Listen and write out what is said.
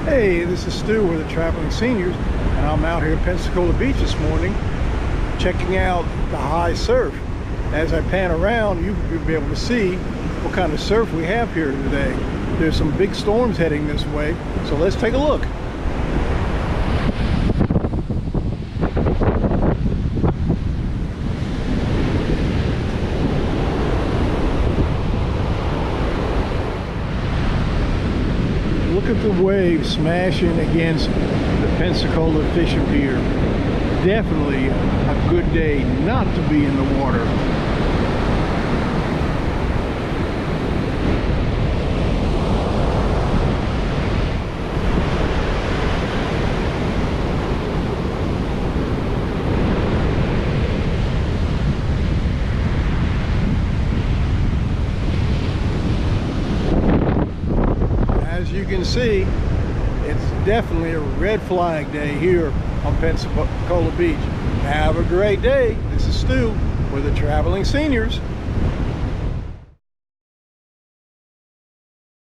Hey, this is Stu with the Traveling Seniors, and I'm out here at Pensacola Beach this morning checking out the high surf. As I pan around, you'll be able to see what kind of surf we have here today. There's some big storms heading this way, so let's take a look. Look at the waves smashing against the Pensacola fishing pier. Definitely a good day not to be in the water. As you can see, it's definitely a red flag day here on Pensacola Beach. Have a great day. This is Stu with the Traveling Seniors.